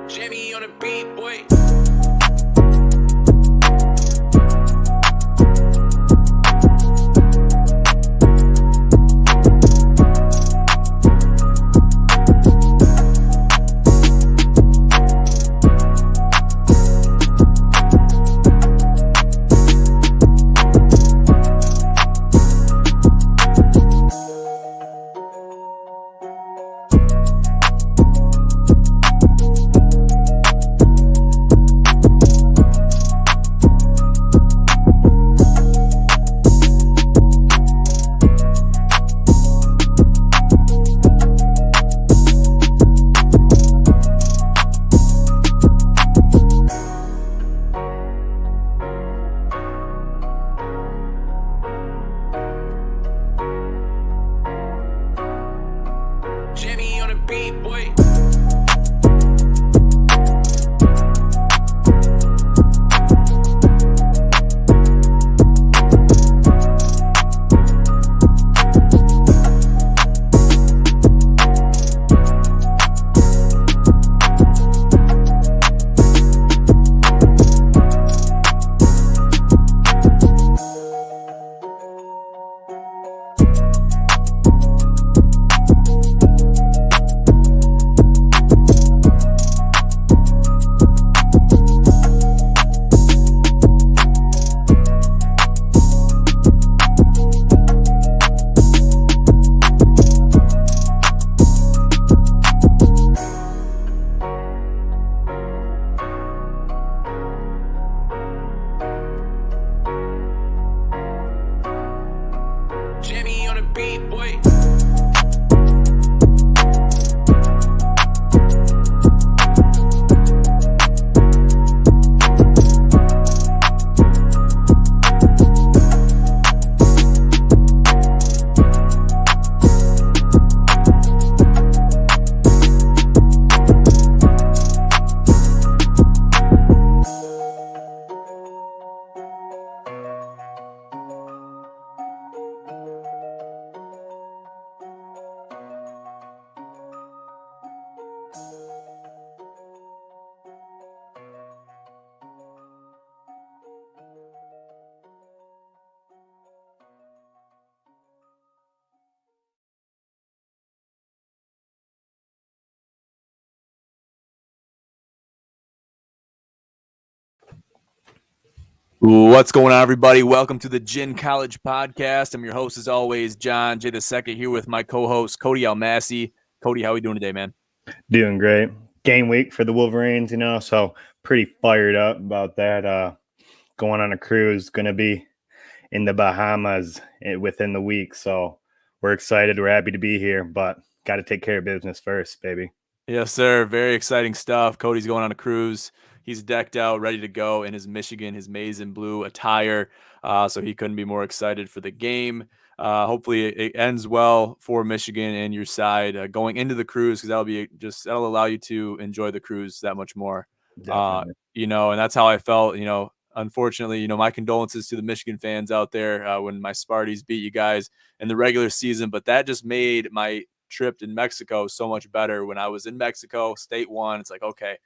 Jimmy on the beat, boy. Jimmy on the beat, boy. Jimmy on the beat, boy. What's going on, everybody? Welcome to the Gin College Podcast. I'm your host, as always, John J. II, here with my co-host, Cody Almasi. Cody, how are we doing today, man? Doing great. Game week for the Wolverines, so pretty fired up about that. Going on a cruise, going to be in the Bahamas within the week. So we're excited. We're happy to be here, but got to take care of business first, baby. Yes, sir. Very exciting stuff. Cody's going on a cruise. He's decked out, ready to go in his maize and blue attire. So he couldn't be more excited for the game. Hopefully it ends well for Michigan and your side going into the cruise, because that'll allow you to enjoy the cruise that much more. Definitely. And that's how I felt. Unfortunately, my condolences to the Michigan fans out there when my Sparties beat you guys in the regular season, but that just made my trip in Mexico so much better. When I was in Mexico, state one, it's like, okay,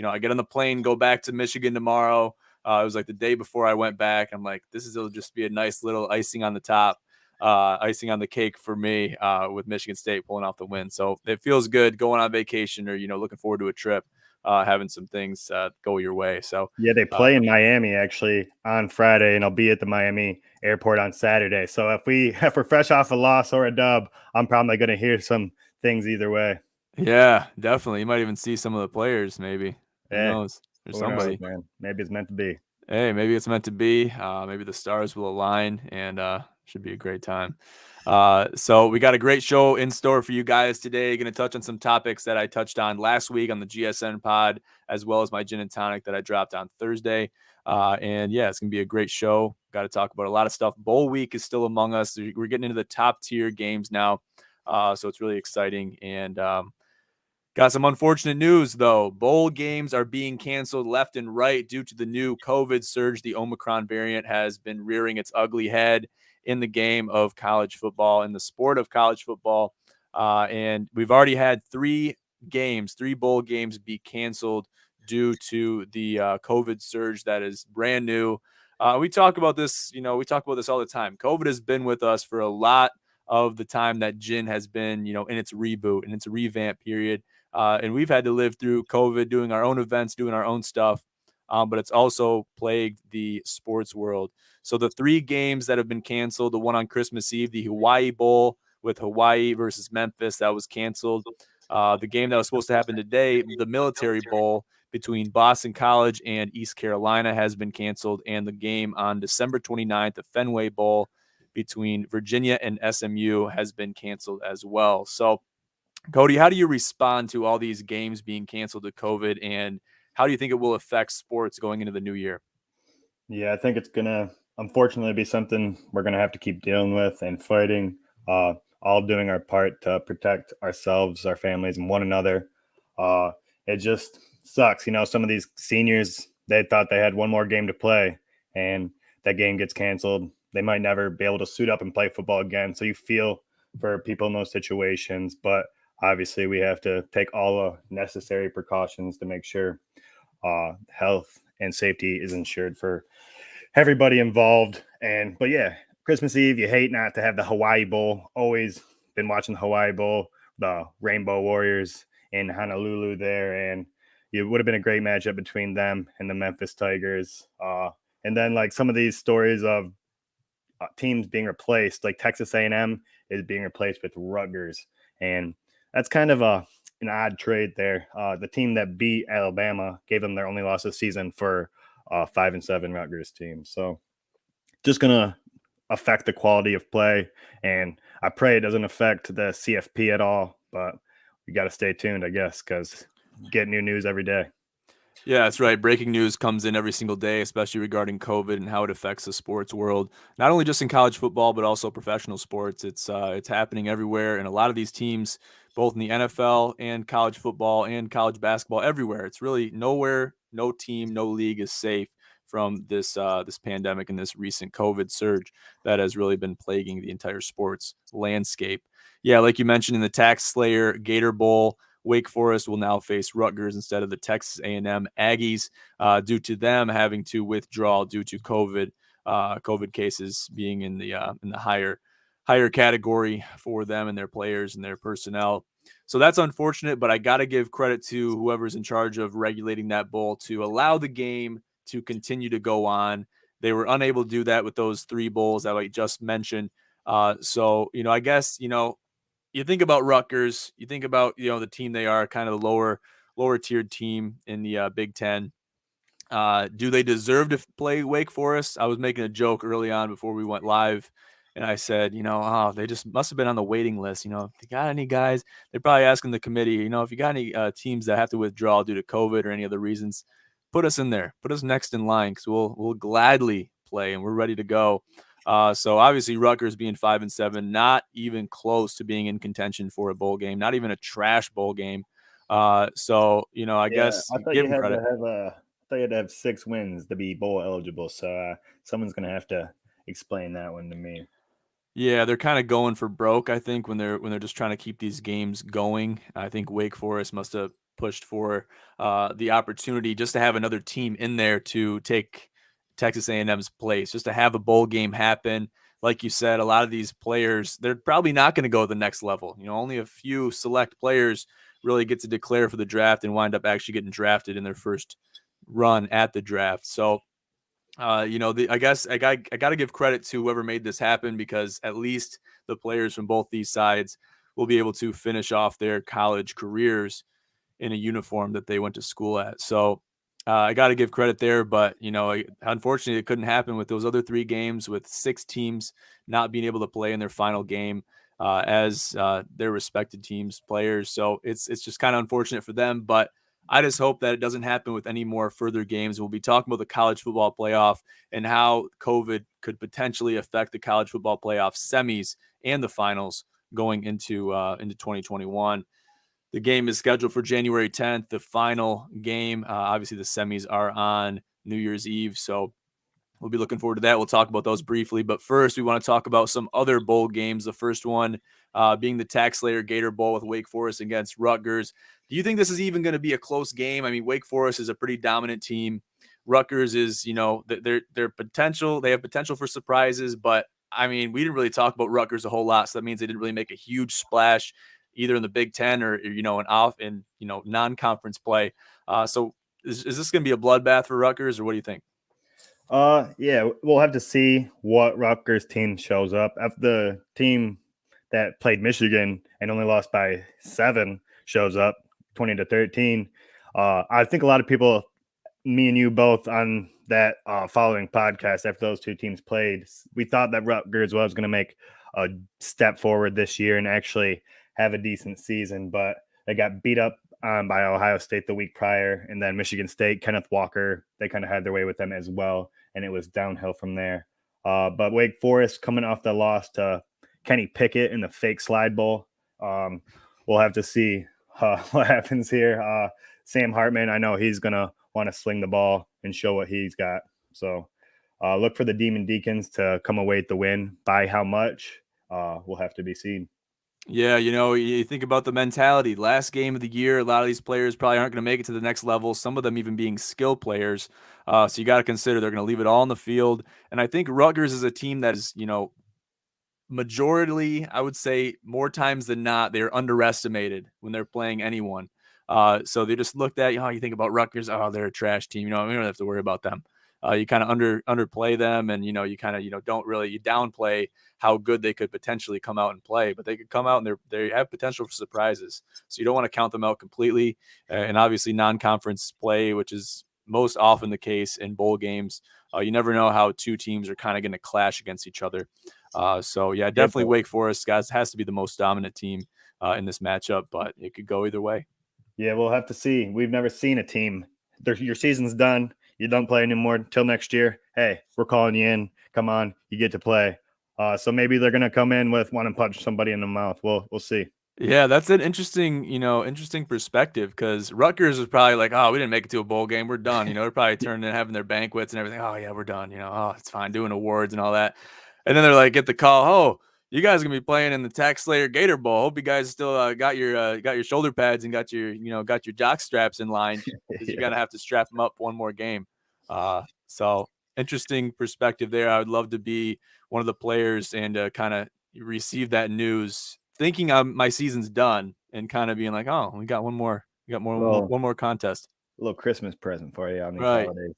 I get on the plane, go back to Michigan tomorrow. It was like the day before I went back. I'm like, it'll just be a nice little icing on the top, icing on the cake for me with Michigan State pulling off the win. So it feels good going on vacation or, looking forward to a trip, having some things go your way. So yeah, they play in Miami actually on Friday, and I'll be at the Miami airport on Saturday. So if we're fresh off a loss or a dub, I'm probably going to hear some things either way. Yeah, definitely. You might even see some of the players, maybe. Who knows? There's somebody. Man. Maybe it's meant to be. Hey, maybe it's meant to be. Maybe the stars will align, and should be a great time. So we got a great show in store for you guys today. Going to touch on some topics that I touched on last week on the GSN pod, as well as my gin and tonic that I dropped on Thursday. And yeah, it's going to be a great show. Got to talk about a lot of stuff. Bowl week is still among us. We're getting into the top tier games now. So it's really exciting. And got some unfortunate news, though. Bowl games are being canceled left and right due to the new COVID surge. The Omicron variant has been rearing its ugly head in the game of college football, in the sport of college football. And we've already had 3 games, 3 bowl games be canceled due to the COVID surge that is brand new. We talk about this, we talk about this all the time. COVID has been with us for a lot of the time that Gin has been, in its reboot and its revamp period. And we've had to live through COVID, doing our own events, doing our own stuff. But it's also plagued the sports world. So the 3 games that have been canceled, the one on Christmas Eve, the Hawaii Bowl with Hawaii versus Memphis, that was canceled. The game that was supposed to happen today, the Military Bowl between Boston College and East Carolina, has been canceled. And the game on December 29th, the Fenway Bowl between Virginia and SMU, has been canceled as well. So, Cody, how do you respond to all these games being canceled to COVID, and how do you think it will affect sports going into the new year? Yeah, I think it's gonna unfortunately be something we're gonna have to keep dealing with and fighting. All doing our part to protect ourselves, our families, and one another. It just sucks, some of these seniors, they thought they had one more game to play, and that game gets canceled. They might never be able to suit up and play football again. So you feel for people in those situations, but obviously we have to take all the necessary precautions to make sure health and safety is ensured for everybody involved. But yeah, Christmas Eve, you hate not to have the Hawaii Bowl. Always been watching the Hawaii Bowl, the Rainbow Warriors in Honolulu there, and it would have been a great matchup between them and the Memphis Tigers. And then like some of these stories of teams being replaced, like Texas A&M is being replaced with Rutgers, and that's kind of an odd trade there. The team that beat Alabama gave them their only loss of the season for 5-7 Rutgers team. So just gonna affect the quality of play, and I pray it doesn't affect the CFP at all. But we got to stay tuned, I guess, because get new news every day. Yeah, that's right. Breaking news comes in every single day, especially regarding COVID and how it affects the sports world. Not only just in college football, but also professional sports. It's happening everywhere, and a lot of these teams, both in the NFL and college football and college basketball, everywhere. It's really nowhere, no team, no league is safe from this pandemic and this recent COVID surge that has really been plaguing the entire sports landscape. Yeah, like you mentioned in the Tax Slayer Gator Bowl, Wake Forest will now face Rutgers instead of the Texas A&M Aggies due to them having to withdraw due to COVID cases being in the higher category for them and their players and their personnel. So that's unfortunate, but I got to give credit to whoever's in charge of regulating that bowl to allow the game to continue to go on. They were unable to do that with those 3 bowls that I just mentioned. So, I guess, you think about Rutgers, you think about, the team they are, kind of the lower tiered team in the Big Ten. Do they deserve to play Wake Forest? I was making a joke early on before we went live, and I said, they just must have been on the waiting list. If you got any guys, they're probably asking the committee, if you got any teams that have to withdraw due to COVID or any other reasons, put us in there, put us next in line, because we'll gladly play and we're ready to go. So obviously Rutgers being 5-7, not even close to being in contention for a bowl game, not even a trash bowl game. So I Yeah, guess I thought give you them had to credit. have I thought you had to have 6 wins to be bowl eligible. So someone's gonna have to explain that one to me. Yeah, they're kind of going for broke, I think, when they're just trying to keep these games going. I think Wake Forest must have pushed for the opportunity just to have another team in there to take Texas A&M's place, just to have a bowl game happen. Like you said, a lot of these players, they're probably not going to go to the next level. Only a few select players really get to declare for the draft and wind up actually getting drafted in their first run at the draft. So I guess I got to give credit to whoever made this happen, because at least the players from both these sides will be able to finish off their college careers in a uniform that they went to school at. So I got to give credit there, but unfortunately, it couldn't happen with those other 3 games, with 6 teams not being able to play in their final game as their respected teams' players. So it's just kind of unfortunate for them, but I just hope that it doesn't happen with any more further games. We'll be talking about the college football playoff and how COVID could potentially affect the college football playoff semis and the finals going into 2021. The game is scheduled for January 10th. The final game, obviously, the semis are on New Year's Eve. So we'll be looking forward to that. We'll talk about those briefly. But first, we want to talk about some other bowl games. The first one being the Tax Slayer Gator Bowl with Wake Forest against Rutgers. Do you think this is even going to be a close game? I mean, Wake Forest is a pretty dominant team. Rutgers is, their potential. They have potential for surprises, but I mean, we didn't really talk about Rutgers a whole lot, so that means they didn't really make a huge splash either in the Big Ten or in non-conference play. So is this going to be a bloodbath for Rutgers, or what do you think? Yeah, we'll have to see what Rutgers team shows up. If the team that played Michigan and only lost by 7 shows up, 20-13, I think a lot of people, me and you both on that following podcast after those two teams played, we thought that Rutgers was going to make a step forward this year and actually have a decent season, but they got beat up by Ohio State the week prior, and then Michigan State, Kenneth Walker, they kind of had their way with them as well, and it was downhill from there. But Wake Forest coming off the loss to Kenny Pickett in the fake slide bowl. We'll have to see what happens here. Sam Hartman, I know he's going to want to sling the ball and show what he's got. So look for the Demon Deacons to come away with the win. By how much will have to be seen. Yeah, you think about the mentality. Last game of the year, a lot of these players probably aren't going to make it to the next level, some of them even being skill players. So you got to consider they're going to leave it all on the field. And I think Rutgers is a team that is, majority, I would say more times than not, they're underestimated when they're playing anyone. So they just looked at, you think about Rutgers, they're a trash team. We don't have to worry about them. You kind of underplay them, and you kind of don't really you downplay how good they could potentially come out and play, but they could come out and they have potential for surprises. So you don't want to count them out completely. And obviously non-conference play, which is most often the case in bowl games, you never know how two teams are kind of going to clash against each other. So yeah, definitely Wake Forest guys has to be the most dominant team in this matchup, but it could go either way. Yeah, we'll have to see. We've never seen a team. Your season's done. You don't play anymore until next year. Hey, we're calling you in. Come on, you get to play. So maybe they're gonna come in with want to punch somebody in the mouth. We'll see. Yeah, that's an interesting, interesting perspective, because Rutgers was probably like, we didn't make it to a bowl game. We're done. They're probably turning and having their banquets and everything. Oh, yeah, we're done. It's fine, doing awards and all that. And then they're like, get the call. Oh, you guys are going to be playing in the Tax Slayer Gator Bowl. Hope you guys still got your shoulder pads and got your jock straps in line, because you're going to have to strap them up one more game. So interesting perspective there. I would love to be one of the players and kind of receive that news thinking my season's done and kind of being like, we got one more contest. A little Christmas present for you on these Right. holidays.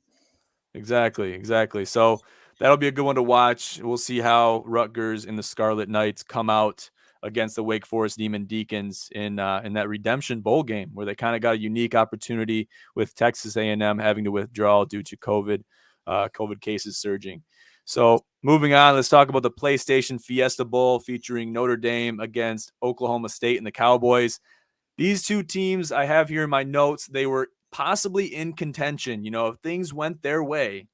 Exactly. So that'll be a good one to watch. We'll see how Rutgers and the Scarlet Knights come out against the Wake Forest Demon Deacons in that Redemption Bowl game, where they kind of got a unique opportunity with Texas A&M having to withdraw due to COVID cases surging. So moving on, let's talk about the PlayStation Fiesta Bowl featuring Notre Dame against Oklahoma State and the Cowboys. These two teams I have here in my notes, they were possibly in contention. If things went their way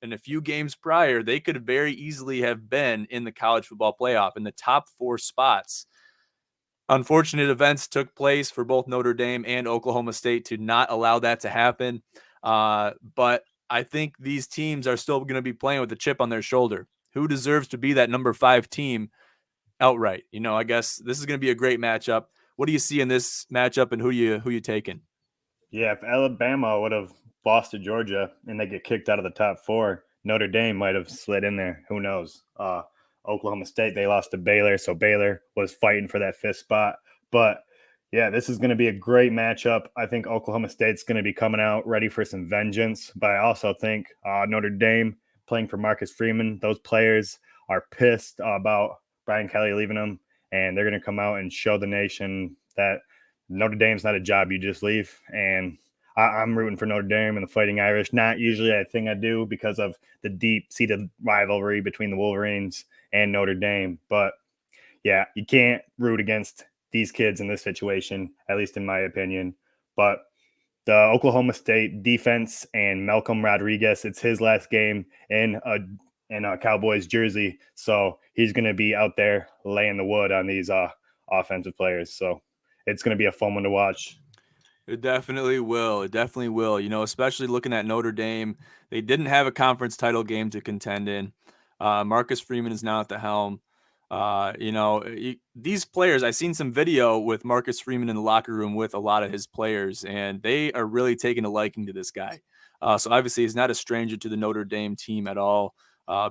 in a few games prior, they could very easily have been in the college football playoff in the top 4 spots. Unfortunate events took place for both Notre Dame and Oklahoma State to not allow that to happen. But I think these teams are still going to be playing with a chip on their shoulder. Who deserves to be that number 5 team outright? I guess this is going to be a great matchup. What do you see in this matchup, and who you taking? Yeah, if Alabama would have lost to Georgia and they get kicked out of the top 4, Notre Dame might have slid in there. Who knows? Oklahoma State, they lost to Baylor, so Baylor was fighting for that 5th spot. But yeah, this is going to be a great matchup. I think Oklahoma State's going to be coming out ready for some vengeance, but I also think Notre Dame playing for Marcus Freeman, those players are pissed about Brian Kelly leaving them, and they're going to come out and show the nation that Notre Dame's not a job you just leave. And I'm rooting for Notre Dame and the Fighting Irish. Not usually a thing I do because of the deep-seated rivalry between the Wolverines and Notre Dame. But yeah, you can't root against these kids in this situation, at least in my opinion. But the Oklahoma State defense and Malcolm Rodriguez, it's his last game in a Cowboys jersey. So he's going to be out there laying the wood on these offensive players. So it's going to be a fun one to watch. It definitely will. It definitely will. Especially looking at Notre Dame, they didn't have a conference title game to contend in. Marcus Freeman is now at the helm. These players, I've seen some video with Marcus Freeman in the locker room with a lot of his players, and they are really taking a liking to this guy. So obviously, he's not a stranger to the Notre Dame team at all.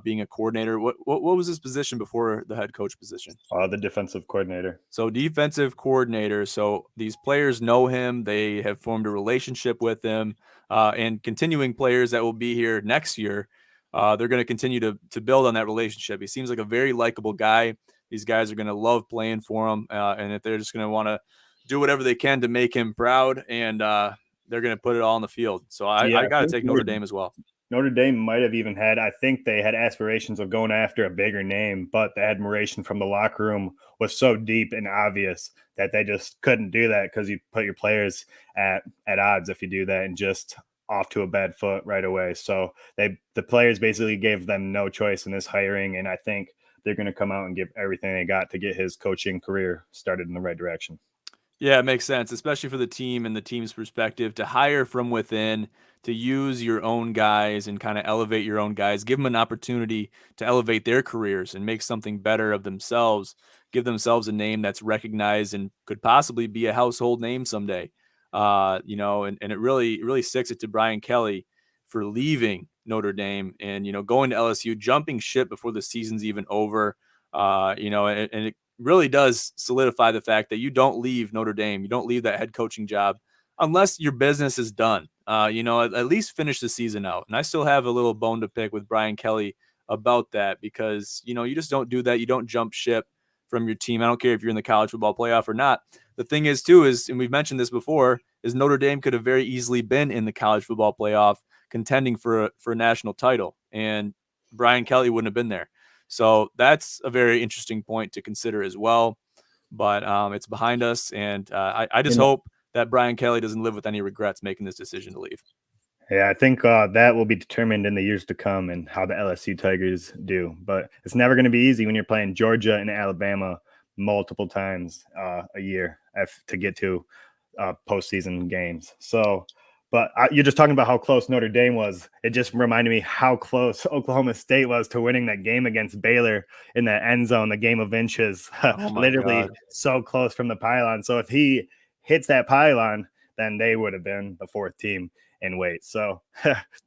Being a coordinator, what was his position before the head coach position? The defensive coordinator. So defensive coordinator. So these players know him. They have formed a relationship with him, and continuing players that will be here next year. They're going to continue to build on that relationship. He seems like a very likable guy. These guys are going to love playing for him, and if they're just going to want to do whatever they can to make him proud, and they're going to put it all on the field. So Yeah, I I got to think take Notre Dame as well. Notre Dame might have even had, I think they had aspirations of going after a bigger name, but the admiration from the locker room was so deep and obvious that they just couldn't do that because you put your players at odds if you do that and just off to a bad foot right away. So the players basically gave them no choice in this hiring, and I think they're going to come out and give everything they got to get his coaching career started in the right direction. Yeah, it makes sense, especially for the team and the team's perspective to hire from within, to use your own guys and kind of elevate your own guys, give them an opportunity to elevate their careers and make something better of themselves, give themselves a name that's recognized and could possibly be a household name someday. And it really sticks it to Brian Kelly for leaving Notre Dame and, going to LSU, jumping ship before the season's even over. And it really does solidify the fact that you don't leave Notre Dame. You don't leave that head coaching job unless your business is done. At least finish the season out. And I still have a little bone to pick with Brian Kelly about that because, you just don't do that. You don't jump ship from your team. I don't care if you're in the college football playoff or not. The thing is, too, and we've mentioned this before, is Notre Dame could have very easily been in the college football playoff contending for a national title. And Brian Kelly wouldn't have been there. So that's a very interesting point to consider as well. But it's behind us, and I just hope that Brian Kelly doesn't live with any regrets making this decision to leave. Yeah, I think that will be determined in the years to come and how the LSU Tigers do. But it's never going to be easy when you're playing Georgia and Alabama multiple times a year to get to postseason games. So, but you're just talking about how close Notre Dame was. It just reminded me how close Oklahoma State was to winning that game against Baylor in the end zone, the game of inches, Oh my literally God. so close from the pylon. So if he hits that pylon, then they would have been the fourth team in weight. So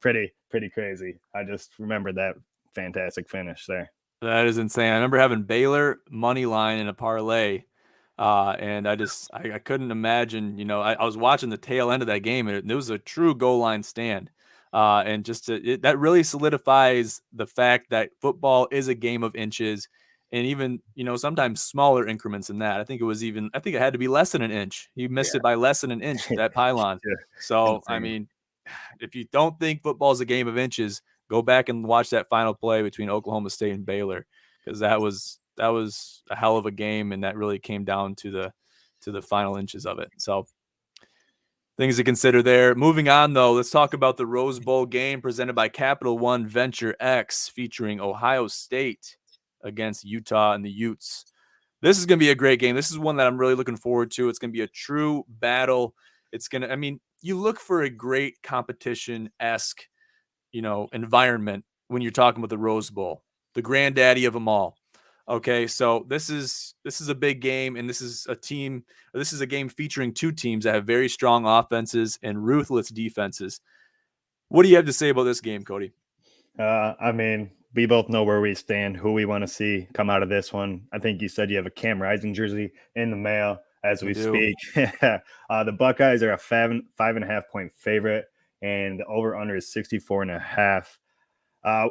pretty crazy. I just remember that fantastic finish there. That is insane. I remember having Baylor money line in a parlay. And I couldn't imagine, I was watching the tail end of that game and it was a true goal line stand. And that really solidifies the fact that football is a game of inches and even, sometimes smaller increments than that. I think it had to be less than an inch. He missed it by less than an inch, that pylon. Yeah, So, I insane. mean, if you don't think football is a game of inches, go back and watch that final play between Oklahoma State and Baylor because that was a hell of a game, and that really came down to the final inches of it. So things to consider there. Moving on, though, let's talk about the Rose Bowl game presented by Capital One Venture X, featuring Ohio State against Utah and the Utes. This is going to be a great game. This is one that I'm really looking forward to. It's going to be a true battle. You look for a great competition-esque, environment when you're talking about the Rose Bowl, the granddaddy of them all. Okay, so this is a big game, and this is a game featuring two teams that have very strong offenses and ruthless defenses. What do you have to say about this game, Cody? I mean, we both know where we stand, who we want to see come out of this one. I think you said you have a Cam Rising jersey in the mail as I we do. speak. The Buckeyes are a 5.5 point favorite, and the over under is 64.5.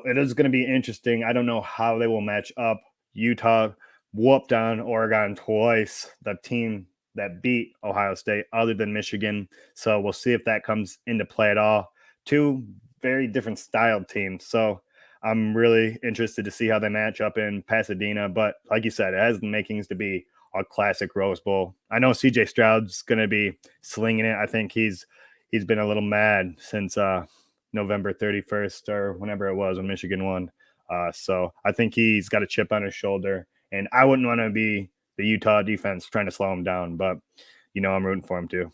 It is going to be interesting. I don't know how they will match up. Utah whooped on Oregon twice, the team that beat Ohio State, other than Michigan. So we'll see if that comes into play at all. Two very different styled teams. So I'm really interested to see how they match up in Pasadena. But like you said, it has the makings to be a classic Rose Bowl. I know CJ Stroud's going to be slinging it. I think he's been a little mad since November 31st or whenever it was when Michigan won. So I think he's got a chip on his shoulder, and I wouldn't want to be the Utah defense trying to slow him down, but I'm rooting for him too.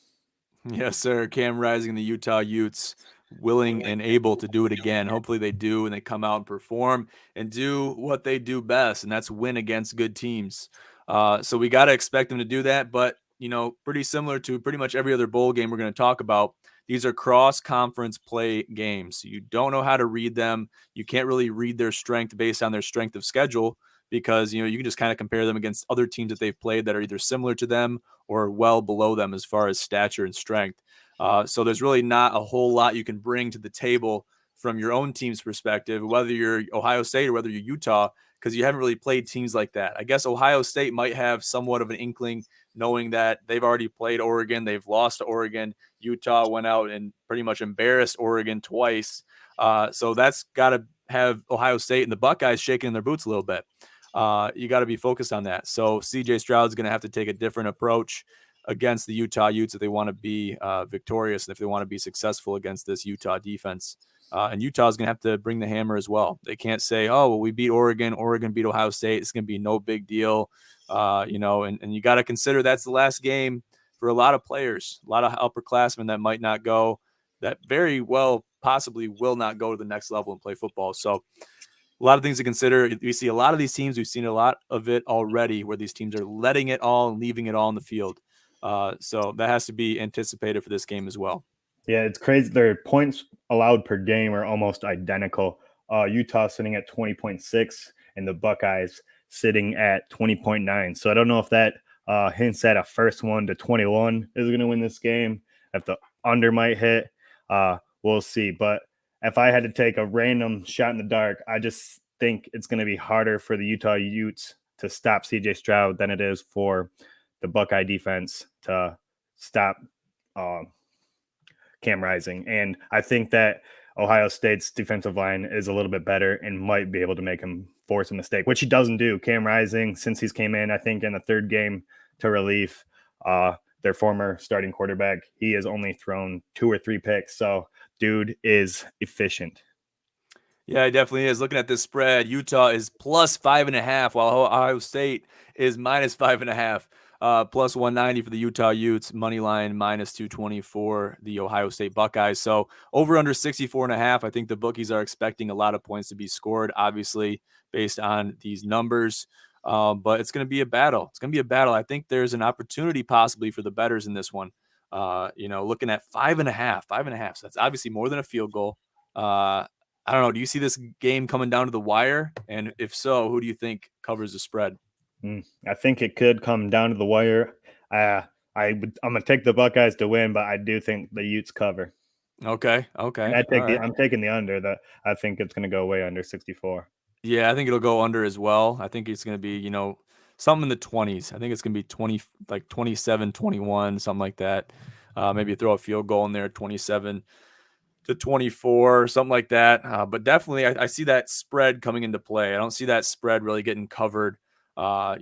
Yes, sir. Cam Rising and the Utah Utes willing and able to do it again. Hopefully they do and they come out and perform and do what they do best, and that's win against good teams. So we got to expect them to do that. But, pretty similar to pretty much every other bowl game we're going to talk about, these are cross-conference play games. You don't know how to read them. You can't really read their strength based on their strength of schedule because, you can just kind of compare them against other teams that they've played that are either similar to them or well below them as far as stature and strength. So there's really not a whole lot you can bring to the table from your own team's perspective, whether you're Ohio State or whether you're Utah, because you haven't really played teams like that. I guess Ohio State might have somewhat of an inkling knowing that they've already played Oregon. They've lost to Oregon. Utah went out and pretty much embarrassed Oregon twice. So that's got to have Ohio State and the Buckeyes shaking their boots a little bit. You got to be focused on that. So CJ Stroud's going to have to take a different approach against the Utah Utes if they want to be victorious and if they want to be successful against this Utah defense. And Utah's going to have to bring the hammer as well. They can't say, oh, well, we beat Oregon. Oregon beat Ohio State. It's going to be no big deal. And you got to consider that's the last game for a lot of players, a lot of upperclassmen that might not go, that very well possibly will not go to the next level and play football. So a lot of things to consider. We see a lot of these teams. We've seen a lot of it already where these teams are letting it all and leaving it all in the field. So that has to be anticipated for this game as well. Yeah, it's crazy. Their points allowed per game are almost identical. Utah sitting at 20.6 and the Buckeyes sitting at 20.9. So I don't know if that hints at a first one to 21 is going to win this game. If the under might hit, we'll see. But if I had to take a random shot in the dark, I just think it's going to be harder for the Utah Utes to stop CJ Stroud than it is for the Buckeye defense to stop Cam Rising. And I think that Ohio State's defensive line is a little bit better and might be able to make him force a mistake, which he doesn't do. Cam Rising, since he's came in, I think in the third game to relief, their former starting quarterback, he has only thrown 2 or 3 picks. So dude is efficient. Yeah, it definitely is. Looking at this spread, Utah is plus 5.5, while Ohio State is minus 5.5. Plus 190 for the Utah Utes, money line minus 220 for the Ohio State Buckeyes. So over under 64.5. I think the bookies are expecting a lot of points to be scored, obviously based on these numbers. But it's going to be a battle. It's going to be a battle. I think there's an opportunity possibly for the bettors in this one. Looking at 5.5. So that's obviously more than a field goal. I don't know. Do you see this game coming down to the wire? And if so, who do you think covers the spread? I think it could come down to the wire. I'm gonna take the Buckeyes to win, but I do think the Utes cover. Okay. And I'm taking the under. I think it's gonna go way under 64. Yeah, I think it'll go under as well. I think it's going to be, something in the 20s. I think it's going to be 20, like 27, 21, something like that. Maybe throw a field goal in there, 27 to 24, something like that. But definitely, I see that spread coming into play. I don't see that spread really getting covered, by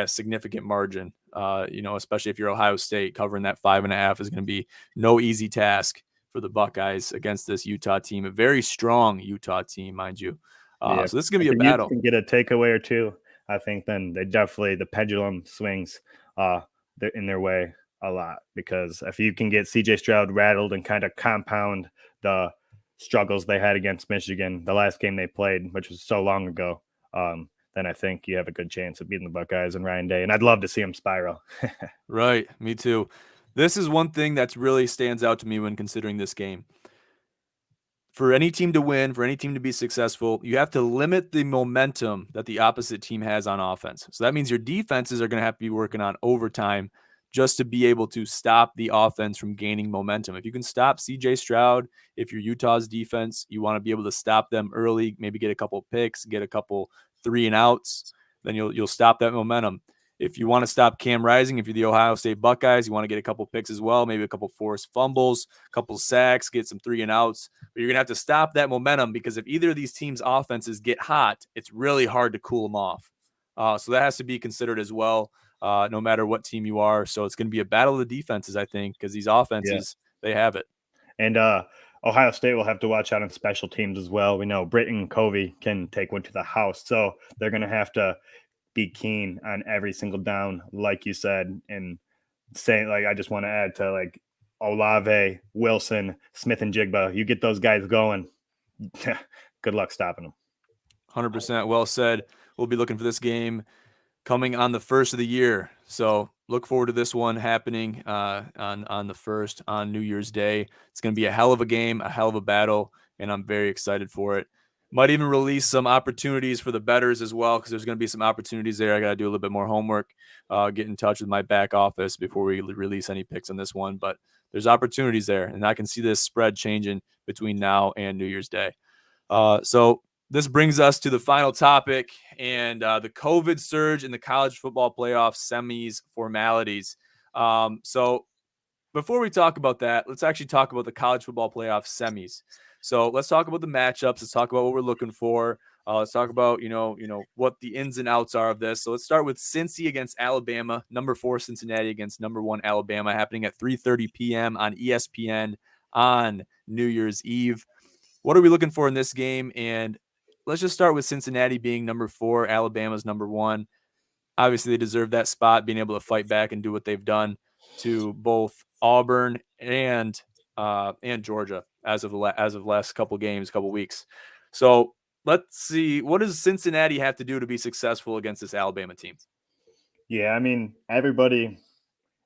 a significant margin. Especially if you're Ohio State, covering that 5.5 is going to be no easy task for the Buckeyes against this Utah team, a very strong Utah team, mind you. Yeah, So this is going to if be a the Utes battle. can get a takeaway or two, I think then the pendulum swings in their way a lot, because if you can get CJ Stroud rattled and kind of compound the struggles they had against Michigan, the last game they played, which was so long ago, then I think you have a good chance of beating the Buckeyes and Ryan Day. And I'd love to see him spiral. Right. Me too. This is one thing that's really stands out to me when considering this game. For any team to win, for any team to be successful, you have to limit the momentum that the opposite team has on offense. So that means your defenses are going to have to be working on overtime just to be able to stop the offense from gaining momentum. If you can stop CJ Stroud, if you're Utah's defense, you want to be able to stop them early, maybe get a couple picks, get a couple 3-and-outs, then you'll stop that momentum. If you want to stop Cam Rising, if you're the Ohio State Buckeyes, you want to get a couple picks as well, maybe a couple forced fumbles, a couple sacks, get some 3-and-outs. But you're going to have to stop that momentum, because if either of these teams' offenses get hot, it's really hard to cool them off. So that has to be considered as well, no matter what team you are. So it's going to be a battle of the defenses, I think, because these offenses, they have it. And Ohio State will have to watch out on special teams as well. We know Britton Covey can take one to the house, so they're going to have to be keen on every single down, like you said. And saying, like, I just want to add to, like, Olave, Wilson, Smith, and Jigba. You get those guys going. Good luck stopping them. 100% well said. We'll be looking for this game coming on the first of the year. So look forward to this one happening on the first, on New Year's Day. It's going to be a hell of a game, a hell of a battle, and I'm very excited for it. Might even release some opportunities for the bettors as well, because there's going to be some opportunities there. I got to do a little bit more homework, get in touch with my back office before we release any picks on this one. But there's opportunities there, and I can see this spread changing between now and New Year's Day. So this brings us to the final topic and the COVID surge in the college football playoff semis formalities. So before we talk about that, let's actually talk about the college football playoff semis. So let's talk about the matchups. Let's talk about what we're looking for. Let's talk about, what the ins and outs are of this. So let's start with Cincy against Alabama, number 4 Cincinnati against number 1 Alabama, happening at 3:30 p.m. on ESPN on New Year's Eve. What are we looking for in this game? And let's just start with Cincinnati being number 4, Alabama's number 1. Obviously, they deserve that spot, being able to fight back and do what they've done to both Auburn and Georgia as of last couple games, couple weeks. So let's see, what does Cincinnati have to do to be successful against this Alabama team? Yeah, I mean, everybody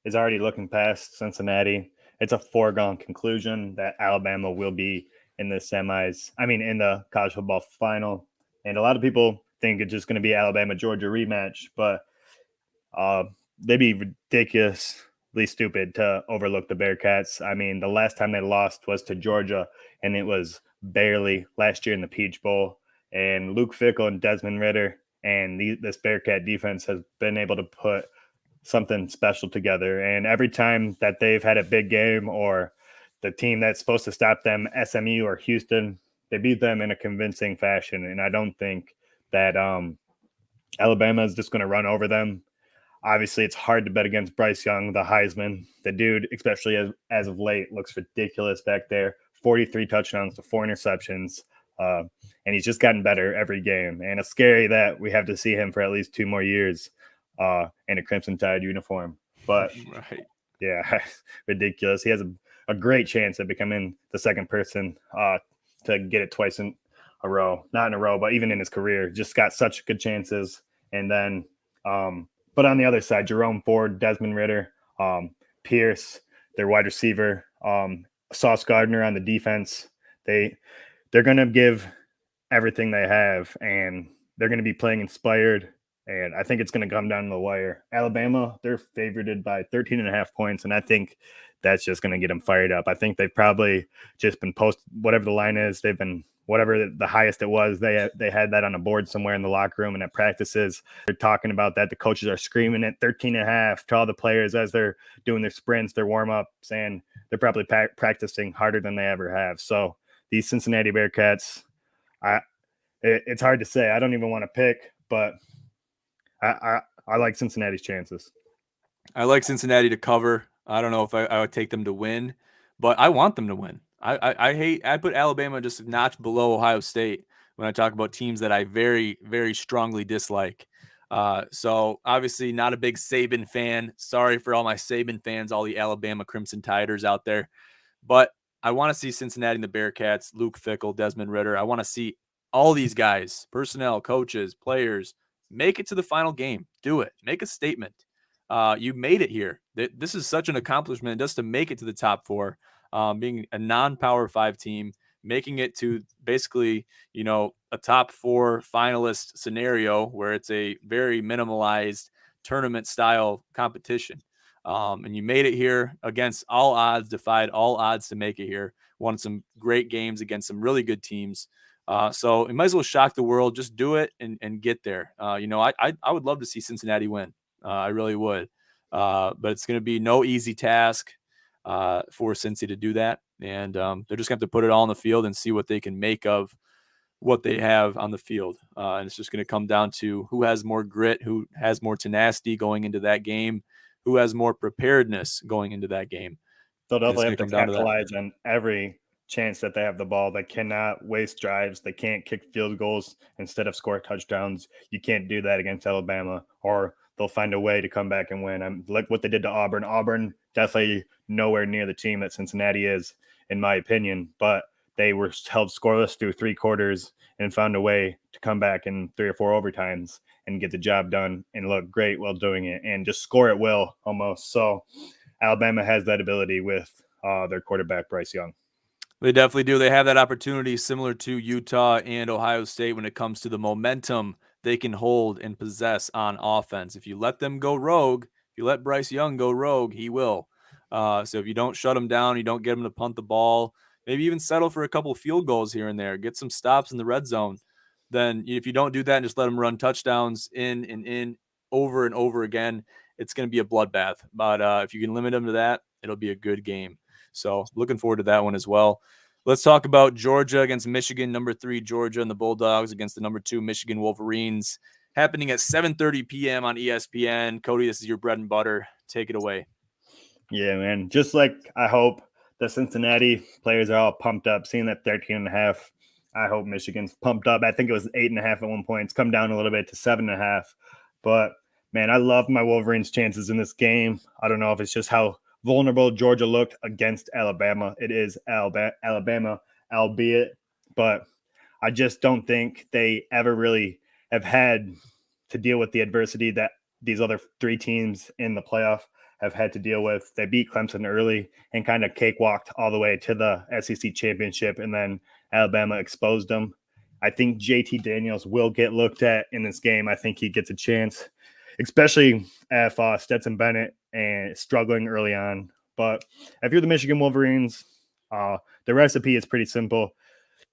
is already looking past Cincinnati. It's a foregone conclusion that Alabama will be in the semis. I mean, in the college football final. And a lot of people think it's just going to be Alabama-Georgia rematch, but they'd be ridiculously stupid to overlook the Bearcats. I mean, the last time they lost was to Georgia, and it was barely last year in the Peach Bowl. And Luke Fickell and Desmond Ridder and this Bearcat defense has been able to put something special together. And every time that they've had a big game or the team that's supposed to stop them, SMU or Houston, they beat them in a convincing fashion. And I don't think that Alabama is just going to run over them. Obviously, it's hard to bet against Bryce Young, the Heisman. The dude, especially as of late, looks ridiculous back there. 43 touchdowns to 4 interceptions. And he's just gotten better every game. And it's scary that we have to see him for at least 2 more years in a Crimson Tide uniform. But, right. Yeah, ridiculous. He has a great chance at becoming the second person to get it twice in a row. Not in a row, but even in his career. Just got such good chances. And then but on the other side, Jerome Ford, Desmond Ridder, Pierce, their wide receiver, Sauce Gardner on the defense. They're going to give everything they have, and they're going to be playing inspired. And I think it's going to come down to the wire. Alabama, they're favored by 13.5 points, and I think that's just going to get them fired up. I think they've probably just been whatever the line is. They've been whatever the highest it was. They had that on a board somewhere in the locker room and at practices. They're talking about that. The coaches are screaming at 13.5 to all the players as they're doing their sprints, their warm up, saying they're probably practicing harder than they ever have. So these Cincinnati Bearcats, it's hard to say. I don't even want to pick, but I like Cincinnati's chances. I like Cincinnati to cover. I don't know if I would take them to win, but I want them to win. I put Alabama just a notch below Ohio State when I talk about teams that I very, very strongly dislike. So obviously not a big Saban fan. Sorry for all my Saban fans, all the Alabama Crimson Tiders out there. But I want to see Cincinnati and the Bearcats, Luke Fickell, Desmond Ridder. I want to see all these guys, personnel, coaches, players, make it to the final game. Do it. Make a statement. You made it here. This is such an accomplishment just to make it to the top 4, being a non-Power 5 team, making it to basically, a top 4 finalist scenario where it's a very minimalized tournament style competition. And you made it here against all odds, defied all odds to make it here. Won some great games against some really good teams. So you might as well shock the world. Just do it and get there. I would love to see Cincinnati win. I really would. But it's going to be no easy task for Cincy to do that. And they're just going to have to put it all on the field and see what they can make of what they have on the field. And it's just going to come down to who has more grit, who has more tenacity going into that game, who has more preparedness going into that game. They'll definitely have to capitalize on every chance that they have the ball. They cannot waste drives. They can't kick field goals instead of score touchdowns. You can't do that against Alabama, or they'll find a way to come back and win. Like what they did to Auburn. Auburn definitely nowhere near the team that Cincinnati is, in my opinion. But they were held scoreless through 3 quarters and found a way to come back in 3 or 4 overtimes and get the job done and look great while doing it and just score at will almost. So Alabama has that ability with their quarterback, Bryce Young. They definitely do. They have that opportunity similar to Utah and Ohio State when it comes to the momentum they can hold and possess on offense. If you let them go rogue, if you let Bryce Young go rogue, he will. So if you don't shut him down, you don't get him to punt the ball, maybe even settle for a couple field goals here and there, get some stops in the red zone, then if you don't do that and just let him run touchdowns in and in over and over again, it's going to be a bloodbath. But if you can limit him to that, it'll be a good game. So looking forward to that one as well. Let's talk about Georgia against Michigan, number 3 Georgia and the Bulldogs against the number 2 Michigan Wolverines, happening at 7:30 p.m. on ESPN. Cody, this is your bread and butter. Take it away. Yeah, man. Just like I hope the Cincinnati players are all pumped up, seeing that 13.5. I hope Michigan's pumped up. I think it was 8.5 at one point. It's come down a little bit to 7.5. But man, I love my Wolverines' chances in this game. I don't know if it's just how vulnerable Georgia looked against Alabama. It is Alabama, albeit, but I just don't think they ever really have had to deal with the adversity that these other 3 teams in the playoff have had to deal with. They beat Clemson early and kind of cakewalked all the way to the SEC championship, and then Alabama exposed them. I think JT Daniels will get looked at in this game. I think he gets a chance, especially if Stetson Bennett and struggling early on. But if you're the Michigan Wolverines, the recipe is pretty simple.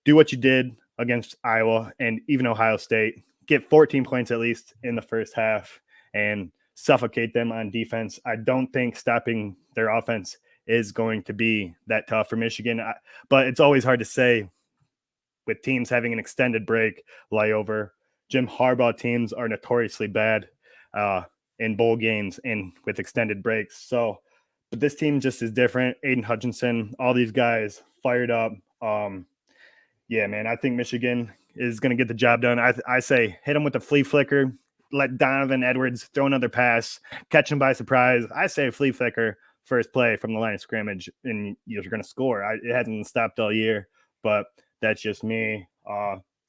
Do what you did against Iowa and even Ohio State. Get 14 points at least in the first half and suffocate them on defense. I don't think stopping their offense is going to be that tough for Michigan. But it's always hard to say with teams having an extended break layover. Jim Harbaugh teams are notoriously bad in bowl games and with extended breaks. So, but this team just is different. Aiden Hutchinson, all these guys fired up. Yeah, man, I think Michigan is going to get the job done. I say hit them with the flea flicker, let Donovan Edwards throw another pass, catch him by surprise. I say flea flicker first play from the line of scrimmage, and you're going to score. It hasn't stopped all year, but that's just me.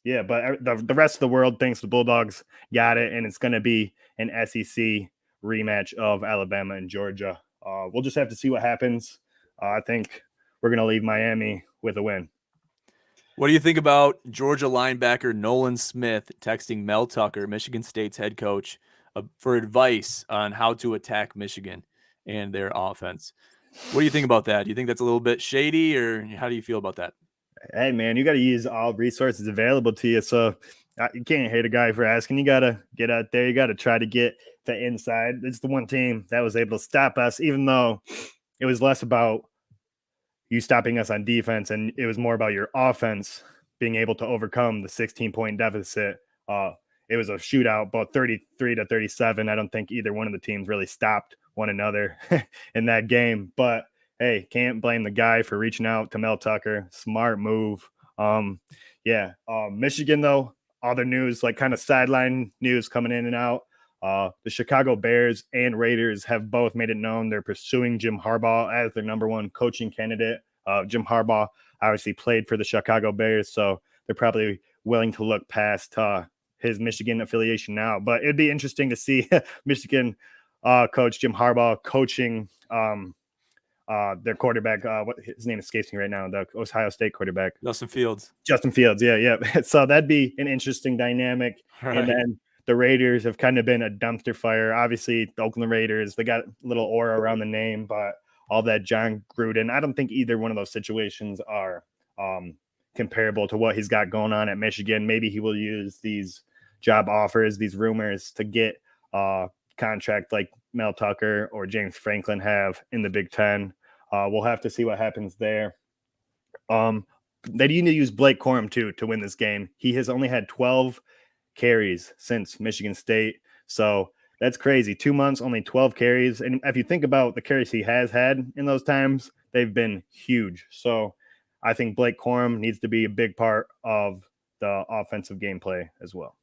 Yeah, but the rest of the world thinks the Bulldogs got it, and it's going to be an SEC rematch of Alabama and Georgia. We'll just have to see what happens. I think we're going to leave Miami with a win. What do you think about Georgia linebacker Nolan Smith texting Mel Tucker, Michigan State's head coach, for advice on how to attack Michigan and their offense? What do you think about that? Do you think that's a little bit shady, or how do you feel about that? Hey, man, you got to use all resources available to you. So you can't hate a guy for asking. You got to get out there. You got to try to get the inside. It's the one team that was able to stop us, even though it was less about you stopping us on defense, and it was more about your offense being able to overcome the 16-point deficit. It was a shootout, about 33-37. I don't think either one of the teams really stopped one another in that game. But hey, can't blame the guy for reaching out to Mel Tucker. Smart move. Michigan, though, other news, like kind of sideline news coming in and out. The Chicago Bears and Raiders have both made it known they're pursuing Jim Harbaugh as their number 1 coaching candidate. Jim Harbaugh obviously played for the Chicago Bears, so they're probably willing to look past his Michigan affiliation now. But it'd be interesting to see Michigan coach Jim Harbaugh coaching their quarterback. What his name escapes me right now, the Ohio State quarterback. Justin Fields. Yeah. So that'd be an interesting dynamic. Right. And then the Raiders have kind of been a dumpster fire. Obviously, the Oakland Raiders, they got a little aura around the name, but all that John Gruden, I don't think either one of those situations are comparable to what he's got going on at Michigan. Maybe he will use these job offers, these rumors to get a contract like Mel Tucker or James Franklin have in the Big Ten. We'll have to see what happens there. They need to use Blake Corum, too, to win this game. He has only had 12 carries since Michigan State. So that's crazy. 2 months, only 12 carries. And if you think about the carries he has had in those times, they've been huge. So I think Blake Corum needs to be a big part of the offensive gameplay as well.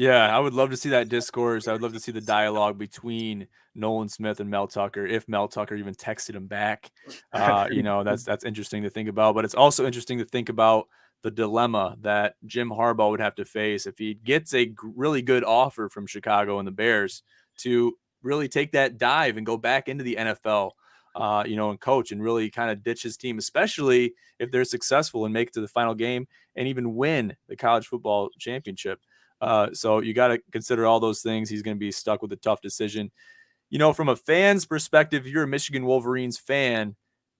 Yeah, I would love to see that discourse. I would love to see the dialogue between Nolan Smith and Mel Tucker, if Mel Tucker even texted him back. That's interesting to think about. But it's also interesting to think about the dilemma that Jim Harbaugh would have to face if he gets a really good offer from Chicago and the Bears to really take that dive and go back into the NFL, and coach and really kind of ditch his team, especially if they're successful and make it to the final game and even win the college football championship. So you got to consider all those things. He's going to be stuck with a tough decision. From a fan's perspective, if you're a Michigan Wolverines fan,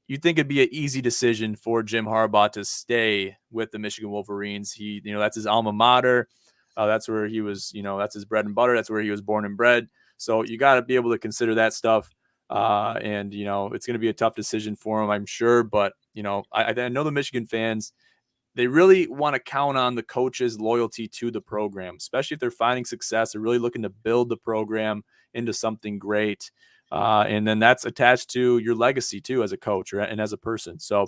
you'd think it'd be an easy decision for Jim Harbaugh to stay with the Michigan Wolverines. That's his alma mater. That's where he was, that's his bread and butter. That's where he was born and bred. So you got to be able to consider that stuff. It's going to be a tough decision for him, I'm sure. But, I know the Michigan fans, they really want to count on the coach's loyalty to the program, especially if they're finding success. They're really looking to build the program into something great. And then that's attached to your legacy too, as a coach and as a person. So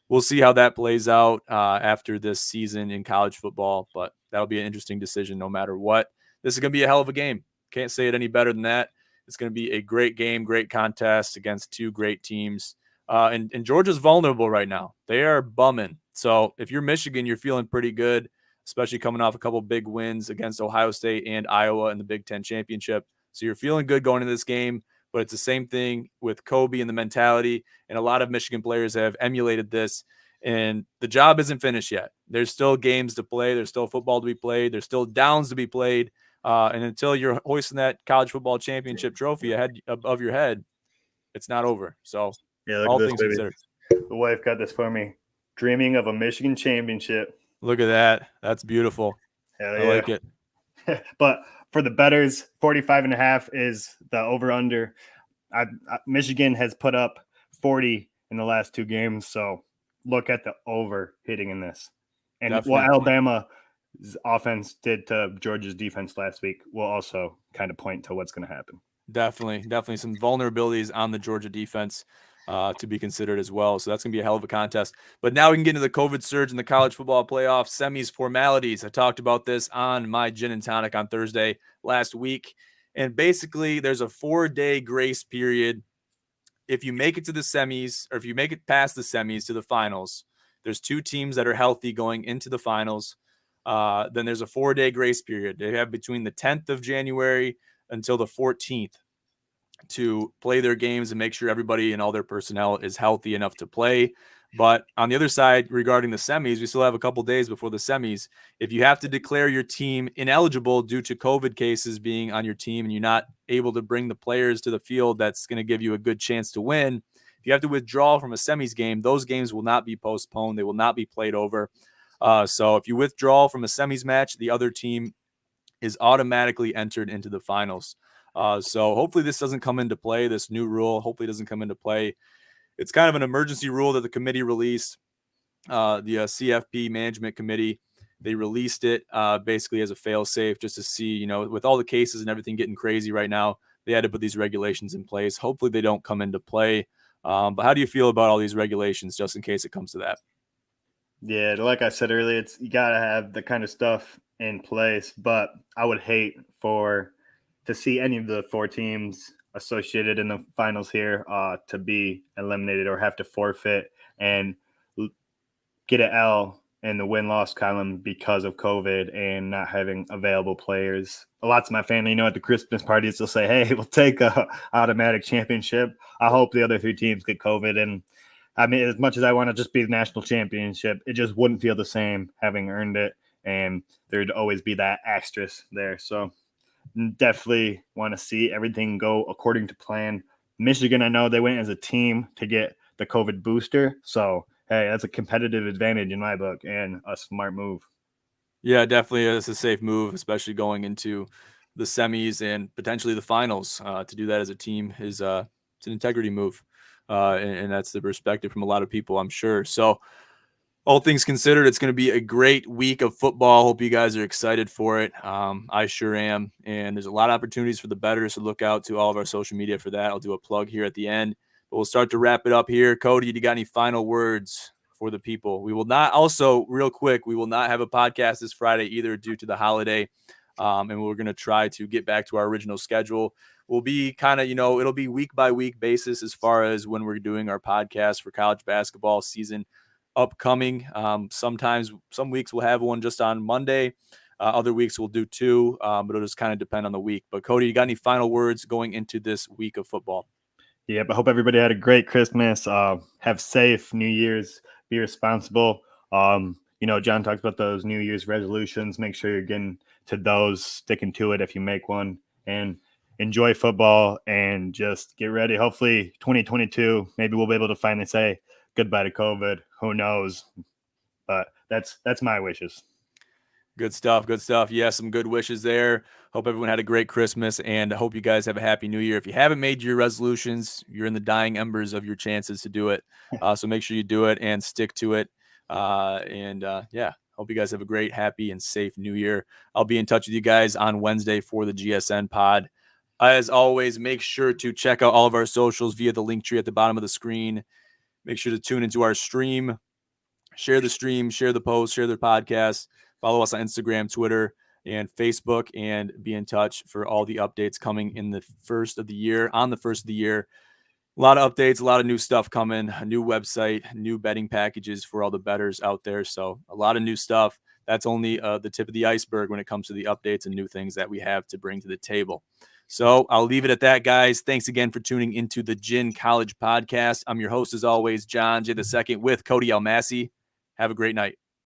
we'll see how that plays out after this season in college football, but that'll be an interesting decision no matter what. This is going to be a hell of a game. Can't say it any better than that. It's going to be a great game, great contest against two great teams. And Georgia's vulnerable right now. They are bumming. So if you're Michigan, you're feeling pretty good, especially coming off a couple big wins against Ohio State and Iowa in the Big Ten championship. So you're feeling good going into this game, but it's the same thing with Kobe and the mentality. And a lot of Michigan players have emulated this. And the job isn't finished yet. There's still games to play. There's still football to be played. There's still downs to be played. And until you're hoisting that college football championship trophy above your head, it's not over. So Yeah, look all at this, things baby. considered. The wife got this for me. Dreaming of a Michigan championship. Look at that. That's beautiful. Hell I like it. But for the bettors, 45.5 is the over-under. Michigan has put up 40 in the last two games, so look at the over hitting in this. And Definitely. what Alabama's offense did to Georgia's defense last week will also kind of point to what's going to happen. Definitely some vulnerabilities on the Georgia defense to be considered as well. So that's going to be a hell of a contest. But now we can get into the COVID surge in the college football playoff semis formalities. I talked about this on my Gin and Tonic on Thursday last week. And basically, there's a 4-day grace period. If you make it to the semis, or if you make it past the semis to the finals, there's two teams that are healthy going into the finals. Then there's a 4-day grace period. They have between the 10th of January until the 14th to play their games and make sure everybody and all their personnel is healthy enough to play. But on the other side, regarding the semis, we still have a couple days before the semis. If you have to declare your team ineligible due to COVID cases being on your team and you're not able to bring the players to the field that's going to give you a good chance to win, if you have to withdraw from a semis game, those games will not be postponed. They will not be played over. So if you withdraw from a semis match, the other team is automatically entered into the finals. So hopefully this doesn't come into play, this new rule. Hopefully it doesn't come into play. It's kind of an emergency rule that the committee released, the CFP management committee. They released it basically as a fail-safe just to see, with all the cases and everything getting crazy right now, they had to put these regulations in place. Hopefully they don't come into play. But how do you feel about all these regulations just in case it comes to that? Yeah, like I said earlier, you got to have the kind of stuff in place, but I would hate to see any of the four teams associated in the finals here to be eliminated or have to forfeit and get an L in the win-loss column because of COVID and not having available players. Lots of my family, at the Christmas parties, they'll say, hey, we'll take a automatic championship. I hope the other three teams get COVID. And I mean, as much as I want to just be the national championship, it just wouldn't feel the same having earned it. And there'd always be that asterisk there. So definitely want to see everything go according to plan. Michigan, I know they went as a team to get the COVID booster. So, hey, that's a competitive advantage in my book and a smart move. Yeah, definitely. It's a safe move, especially going into the semis and potentially the finals. To do that as a team is it's an integrity move. And that's the perspective from a lot of people, I'm sure. So all things considered, it's going to be a great week of football. Hope you guys are excited for it. I sure am. And there's a lot of opportunities for the bettors, so look out to all of our social media for that. I'll do a plug here at the end. But we'll start to wrap it up here. Cody, you got any final words for the people? We will not, also real quick, we will not have a podcast this Friday either due to the holiday. And we're going to try to get back to our original schedule. We'll be kind of, it'll be week by week basis as far as when we're doing our podcast for college basketball season upcoming. Sometimes some weeks we'll have one just on Monday. Other weeks we'll do two, but it'll just kind of depend on the week. But Cody, you got any final words going into this week of football? Yeah, but I hope everybody had a great Christmas. Have safe New Year's. Be responsible. John talks about those New Year's resolutions. Make sure you're getting to those, sticking to it if you make one, and enjoy football and just get ready. Hopefully 2022, maybe we'll be able to finally say goodbye to COVID. Who knows? But that's my wishes. Good stuff. Good stuff. Yeah, some good wishes there. Hope everyone had a great Christmas, and I hope you guys have a happy new year. If you haven't made your resolutions, you're in the dying embers of your chances to do it. So make sure you do it and stick to it. Yeah, hope you guys have a great, happy, and safe new year. I'll be in touch with you guys on Wednesday for the GSN pod. As always, make sure to check out all of our socials via the link tree at the bottom of the screen. Make sure to tune into our stream. Share the stream, share the post, share the podcast. Follow us on Instagram, Twitter, and Facebook, and be in touch for all the updates coming in the first of the year. On the first of the year, a lot of updates, a lot of new stuff coming, a new website, new betting packages for all the bettors out there. So a lot of new stuff. That's only the tip of the iceberg when it comes to the updates and new things that we have to bring to the table. So I'll leave it at that, guys. Thanks again for tuning into the Gin College podcast. I'm your host, as always, John J. II with Cody Almasi. Have a great night.